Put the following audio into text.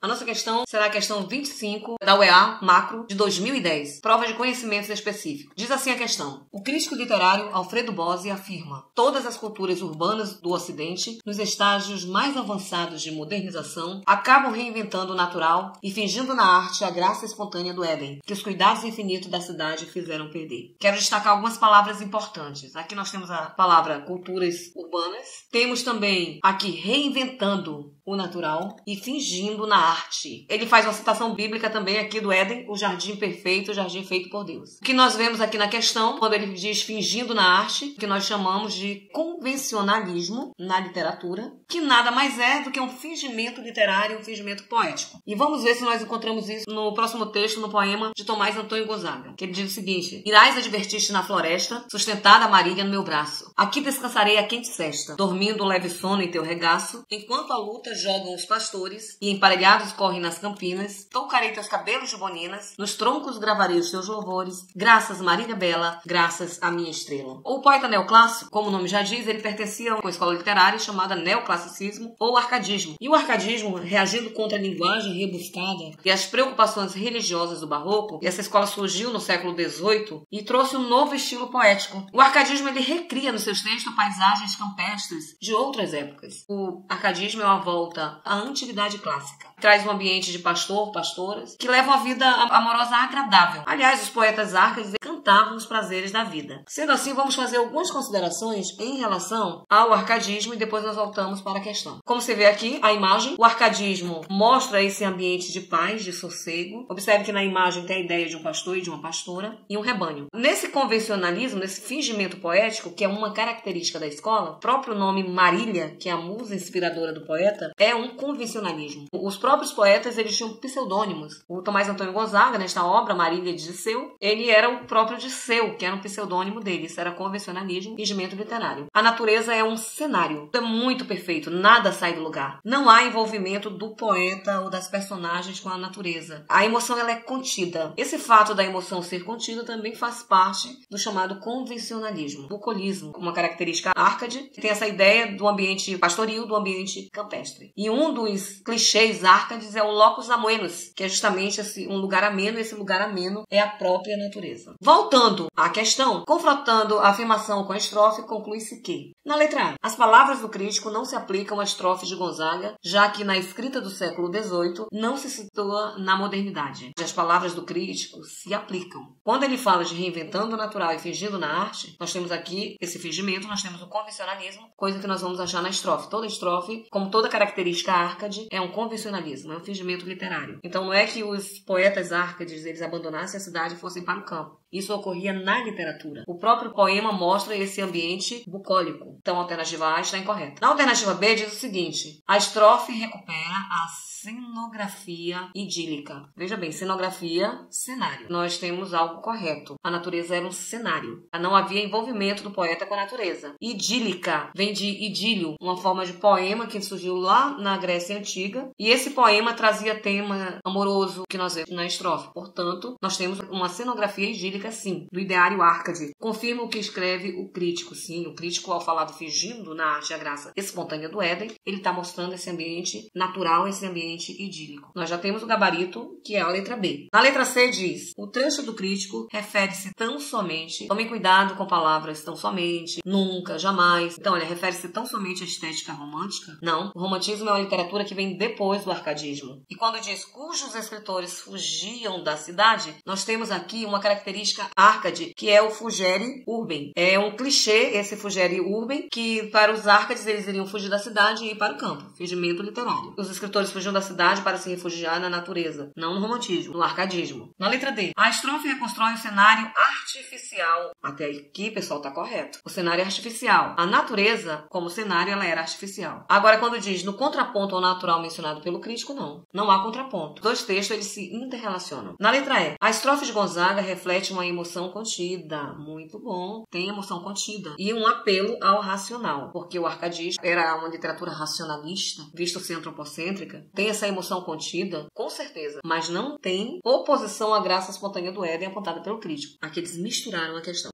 A nossa questão será a questão 25 da UEA Macro de 2010, prova de conhecimentos específicos. Diz assim a questão: o crítico literário Alfredo Bozzi afirma: todas as culturas urbanas do Ocidente, nos estágios mais avançados de modernização, acabam reinventando o natural e fingindo na arte a graça espontânea do Éden, que os cuidados infinitos da cidade fizeram perder. Quero destacar algumas palavras importantes. Aqui nós temos a palavra culturas urbanas. Temos também aqui reinventando o natural e fingindo na arte. Ele faz uma citação bíblica também aqui do Éden, o jardim perfeito, o jardim feito por Deus. O que nós vemos aqui na questão, quando ele diz fingindo na arte, que nós chamamos de convencionalismo na literatura, que nada mais é do que um fingimento literário, um fingimento poético. E vamos ver se nós encontramos isso no próximo texto, no poema de Tomás Antônio Gonzaga, que ele diz o seguinte: irás advertir-te na floresta, sustentada a Marília no meu braço. Aqui descansarei a quente sesta, dormindo um leve sono em teu regaço, enquanto a luta jogam os pastores e emparelhados correm nas campinas, toucarei teus cabelos de boninas, nos troncos gravarei os teus louvores, graças Marília Bela, graças à minha estrela. O poeta neoclássico, como o nome já diz, ele pertencia a uma escola literária chamada neoclassicismo ou arcadismo. E o arcadismo, reagindo contra a linguagem rebuscada e as preocupações religiosas do barroco, e essa escola surgiu no século XVIII e trouxe um novo estilo poético. O arcadismo ele recria nos seus textos paisagens campestres de outras épocas. O arcadismo é uma volta à antiguidade clássica. Traz um ambiente de pastor, pastoras, que levam a vida amorosa agradável. Aliás, os poetas arcades cantavam os prazeres da vida. Sendo assim, vamos fazer algumas considerações em relação ao arcadismo e depois nós voltamos para a questão. Como você vê aqui, a imagem, o arcadismo mostra esse ambiente de paz, de sossego. Observe que na imagem tem a ideia de um pastor e de uma pastora e um rebanho. Nesse convencionalismo, nesse fingimento poético, que é uma característica da escola, o próprio nome Marília, que é a musa inspiradora do poeta, é um convencionalismo. Os próprios poetas, eles tinham pseudônimos. O Tomás Antônio Gonzaga, nesta obra, Marília de Disseu, ele era o próprio Disseu, que era um pseudônimo dele. Isso era convencionalismo, fingimento literário. A natureza é um cenário. É muito perfeito, nada sai do lugar. Não há envolvimento do poeta ou das personagens com a natureza. A emoção, ela é contida. Esse fato da emoção ser contida também faz parte do chamado convencionalismo, bucolismo, uma característica arcade, que tem essa ideia do ambiente pastoril, do ambiente campestre. E um dos clichês arcades é o locus amoenus, que é justamente um lugar ameno, e esse lugar ameno é a própria natureza. Voltando à questão, confrontando a afirmação com a estrofe, conclui-se que, na letra A, as palavras do crítico não se aplicam à estrofe de Gonzaga, já que na escrita do século XVIII não se situa na modernidade. As palavras do crítico se aplicam. Quando ele fala de reinventando o natural e fingindo na arte, nós temos aqui esse fingimento, nós temos o convencionalismo, coisa que nós vamos achar na estrofe. Toda estrofe, como toda característica arcade, é um convencionalismo, é um fingimento literário. Então não é que os poetas arcades eles abandonassem a cidade e fossem para o campo. Isso ocorria na literatura. O próprio poema mostra esse ambiente bucólico. Então a alternativa A está incorreta. Na alternativa B diz o seguinte: a estrofe recupera a cenografia idílica. Veja bem, cenografia, cenário. Nós temos algo correto. A natureza era um cenário. Não havia envolvimento do poeta com a natureza. Idílica vem de idílio, uma forma de poema que surgiu lá na Grécia Antiga. E esse poema trazia tema amoroso que nós vemos na estrofe. Portanto, nós temos uma cenografia idílica, sim, do ideário arcade. Confirma o que escreve o crítico, sim. O crítico, ao falar do fingindo na arte a graça espontânea do Éden, ele está mostrando esse ambiente natural, esse ambiente idílico. Nós já temos o gabarito, que é a letra B. Na letra C diz: o trecho do crítico refere-se tão somente, tomem cuidado com palavras tão somente, nunca, jamais. Então, ele refere-se tão somente à estética romântica? Não. O romantismo é uma literatura que vem depois do arcadismo. E quando diz cujos escritores fugiam da cidade, nós temos aqui uma característica arcade, que é o fugere urbem. É um clichê esse fugere urbem, que para os arcades eles iriam fugir da cidade e ir para o campo. Fingimento literário. Os escritores fugiam da cidade para se refugiar na natureza, não no romantismo, no arcadismo. Na letra D, a estrofe reconstrói um cenário artificial. Até aqui, pessoal, tá correto. O cenário é artificial. A natureza, como cenário, ela era artificial. Agora, quando diz no contraponto ao natural mencionado pelo crítico, não. Não há contraponto. Os dois textos, eles se interrelacionam. Na letra E, a estrofe de Gonzaga reflete uma emoção contida. Muito bom. Tem emoção contida. E um apelo ao racional, porque o arcadismo era uma literatura racionalista, visto ser antropocêntrica. Tem essa emoção contida, com certeza, mas não tem oposição à graça espontânea do Éden apontada pelo crítico. Aqui eles misturaram a questão.